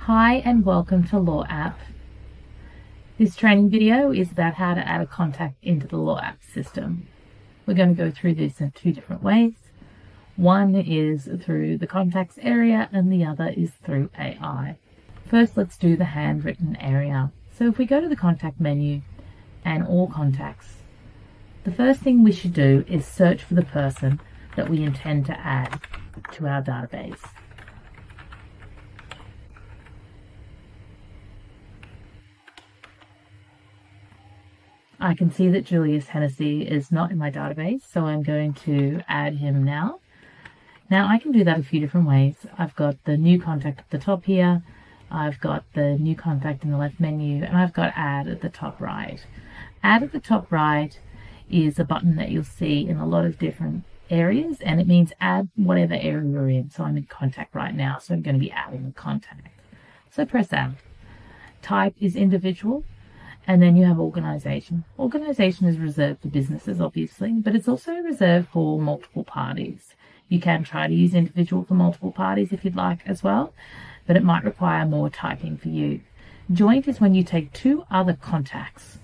Hi and welcome to Law App. This training video is about how to add a contact into the Law App system. We're going to go through this in two different ways. One is through the contacts area and the other is through AI. First, let's do the handwritten area. So if we go to the contact menu and all contacts, the first thing we should do is search for the person that we intend to add to our database. I can see that Julius Hennessy is not in my database, so I'm going to add him now. Now I can do that a few different ways. I've got the new contact at the top here, I've got the new contact in the left menu, and I've got add at the top right. Add at the top right is a button that you'll see in a lot of different areas, and it means add whatever area you're in. So I'm in contact right now, so I'm going to be adding a contact. So press add. Type is individual. And then you have organization. Organization is reserved for businesses, obviously, but it's also reserved for multiple parties. You can try to use individual for multiple parties if you'd like as well, but it might require more typing for you. Joint is when you take two other contacts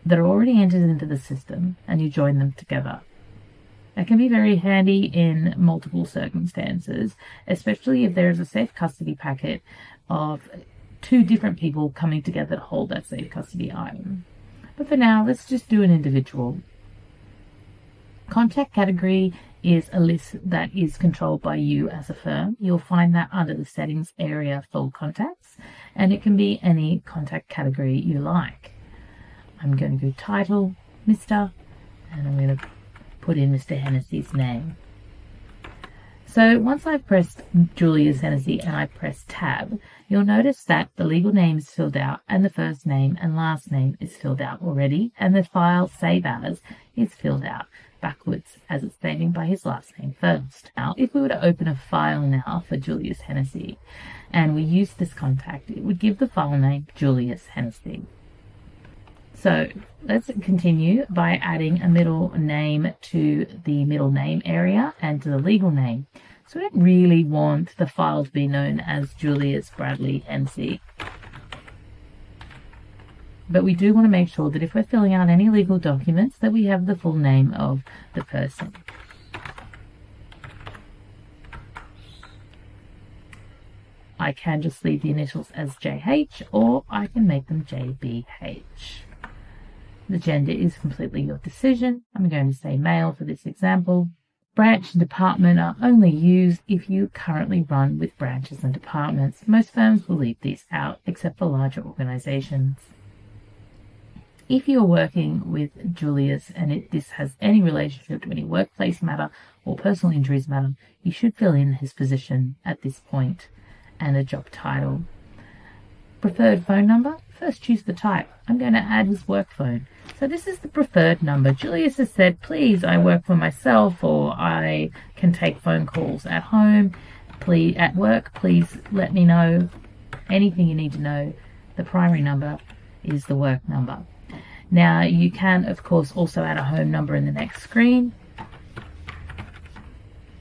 that are already entered into the system and you join them together. It can be very handy in multiple circumstances, especially if there is a safe custody packet of two different people coming together to hold that safe custody item. But for now, let's just do an individual. Contact category is a list that is controlled by you as a firm. You'll find that under the settings area for contacts, and it can be any contact category you like. I'm going to go title, Mr., and I'm going to put in Mr. Hennessy's name. So once I've pressed Julius Hennessy and I press tab, you'll notice that the legal name is filled out and the first name and last name is filled out already, and the file save as is filled out backwards as it's naming by his last name first. Now, if we were to open a file now for Julius Hennessy and we use this contact, it would give the file name Julius Hennessy. So let's continue by adding a middle name to the middle name area and to the legal name. So we don't really want the file to be known as Julius Bradley Hennessy. But we do want to make sure that if we're filling out any legal documents that we have the full name of the person. I can just leave the initials as JH, or I can make them JBH. The gender is completely your decision. I'm going to say male for this example. Branch and department are only used if you currently run with branches and departments. Most firms will leave these out, except for larger organizations. If you're working with Julius and this has any relationship to any workplace matter or personal injuries matter, you should fill in his position at this point and a job title. Preferred phone number? First choose the type. I'm going to add his work phone. So this is the preferred number. Julius has said, please, I work for myself, or I can take phone calls at home. Please, at work, please let me know anything you need to know. The primary number is the work number. Now you can, of course, also add a home number in the next screen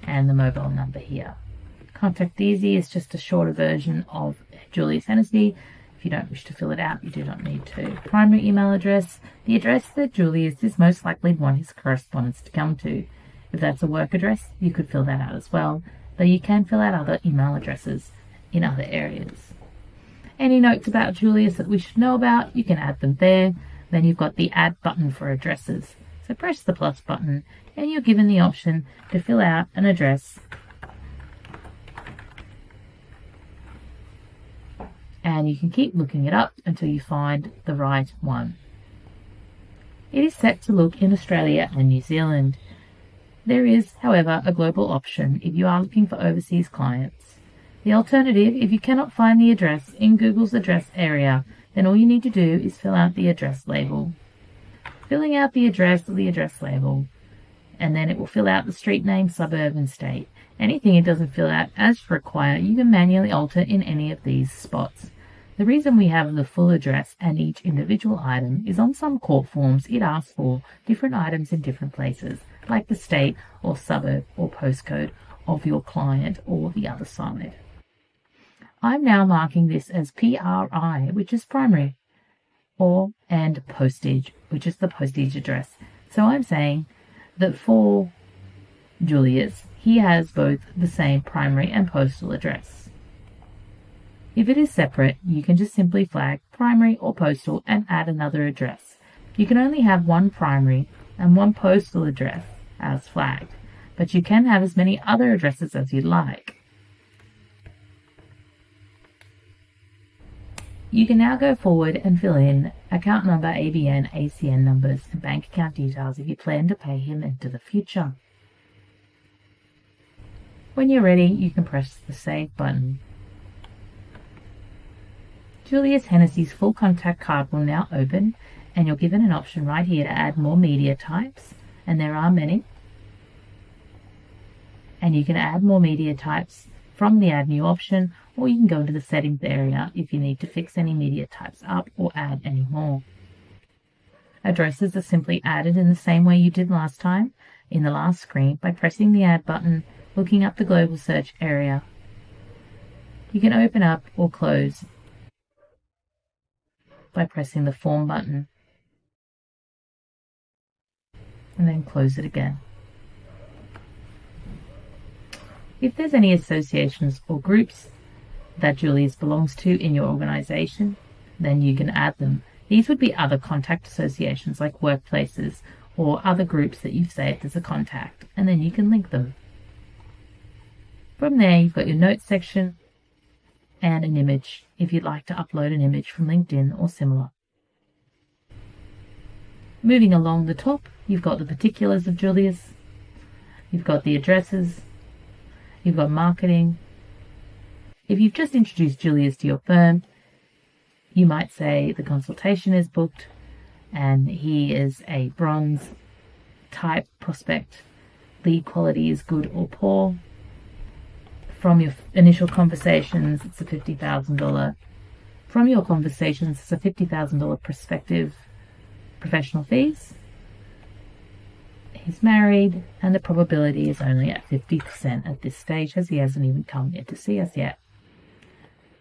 and the mobile number here. Contact Easy is just a shorter version of Julius Hennessy. If you don't wish to fill it out, you do not need to. Primary email address, the address that Julius is most likely to want his correspondence to come to. If that's a work address, you could fill that out as well, though you can fill out other email addresses in other areas. Any notes about Julius that we should know about, you can add them there. Then you've got the add button for addresses. So press the plus button and you're given the option to fill out an address. And you can keep looking it up until you find the right one. It is set to look in Australia and New Zealand. There is, however, a global option if you are looking for overseas clients. The alternative, if you cannot find the address in Google's address area, then all you need to do is fill out the address label. Filling out the address label, and then it will fill out the street name, suburb, and state. Anything it doesn't fill out as required, you can manually alter in any of these spots. The reason we have the full address and each individual item is on some court forms it asks for different items in different places, like the state or suburb or postcode of your client or the other side. I'm now marking this as PRI, which is primary, and postage, which is the postage address. So I'm saying that for Julius, he has both the same primary and postal address. If it is separate, you can just simply flag primary or postal and add another address. You can only have one primary and one postal address as flagged, but you can have as many other addresses as you'd like. You can now go forward and fill in account number, ABN, ACN numbers, and bank account details if you plan to pay him into the future. When you're ready, you can press the Save button. Julius Hennessy's full contact card will now open, and you're given an option right here to add more media types, and there are many. And you can add more media types from the Add New option, or you can go into the Settings area if you need to fix any media types up or add any more. Addresses are simply added in the same way you did last time in the last screen by pressing the Add button, looking up the global search area. You can open up or close by pressing the Form button and then close it again. If there's any associations or groups that Julius belongs to in your organization, then you can add them. These would be other contact associations like workplaces or other groups that you've saved as a contact, and then you can link them. From there, you've got your notes section and an image if you'd like to upload an image from LinkedIn or similar. Moving along the top, you've got the particulars of Julius, you've got the addresses, you've got marketing. If you've just introduced Julius to your firm, you might say the consultation is booked and he is a bronze type prospect. Lead quality is good or poor. From your initial conversations, it's a $50,000. From your conversations, it's a $50,000 prospective professional fees. He's married, and the probability is only at 50% at this stage, as he hasn't even come in to see us yet.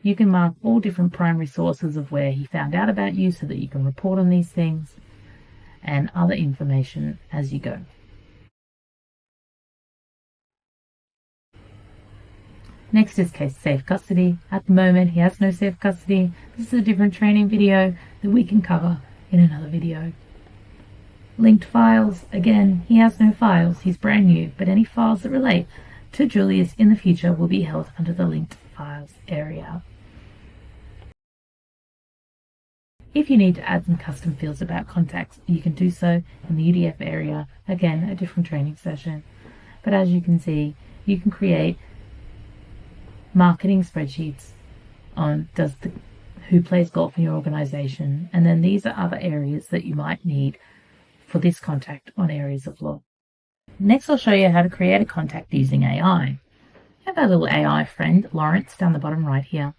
You can mark all different primary sources of where he found out about you so that you can report on these things and other information as you go. Next is case safe custody. At the moment, he has no safe custody. This is a different training video that we can cover in another video. Linked files, again, he has no files, he's brand new, but any files that relate to Julius in the future will be held under the linked files area. If you need to add some custom fields about contacts, you can do so in the UDF area, again, a different training session. But as you can see, you can create marketing spreadsheets on who plays golf in your organization, and then these are other areas that you might need for this contact on areas of law. Next, I'll show you how to create a contact using AI. I have our little AI friend, Lawrence, down the bottom right here.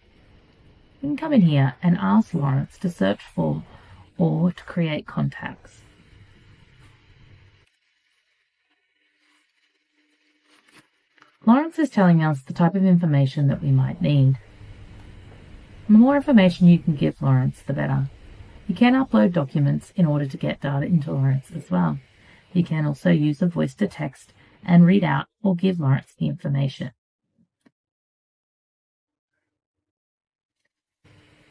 You can come in here and ask Lawrence to search for or to create contacts. Lawrence is telling us the type of information that we might need. The more information you can give Lawrence, the better. You can upload documents in order to get data into Lawrence as well. You can also use a voice to text and read out or give Lawrence the information.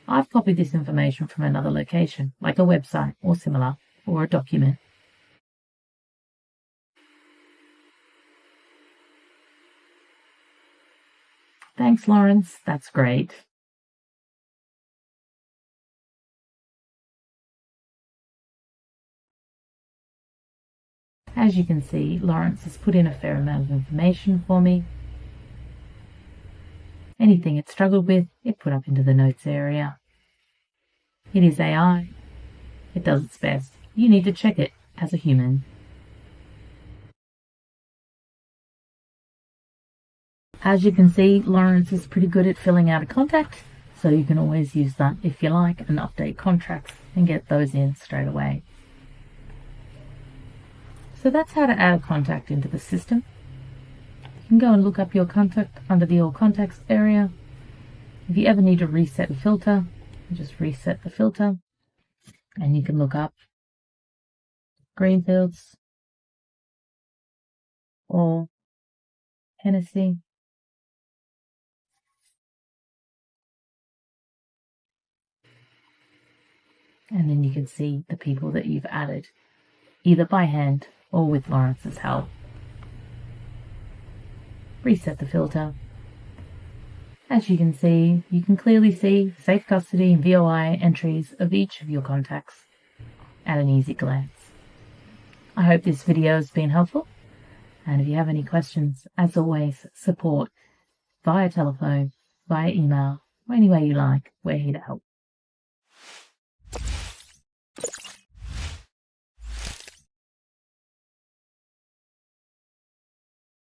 I've copied this information from another location, like a website or similar, or a document. Thanks, Lawrence. That's great. As you can see, Lawrence has put in a fair amount of information for me. Anything it struggled with, it put up into the notes area. It is AI. It does its best. You need to check it as a human. As you can see, Lawrence is pretty good at filling out a contact, so you can always use that if you like and update contracts and get those in straight away. So that's how to add a contact into the system. You can go and look up your contact under the All Contacts area, If you ever need to reset the filter, just reset the filter, and you can look up Greenfields or Hennessy. And then you can see the people that you've added, either by hand or with Lawrence's help. Reset the filter. As you can clearly see safe custody and VOI entries of each of your contacts at an easy glance. I hope this video has been helpful, and if you have any questions, as always, support via telephone, via email, or any way you like. We're here to help.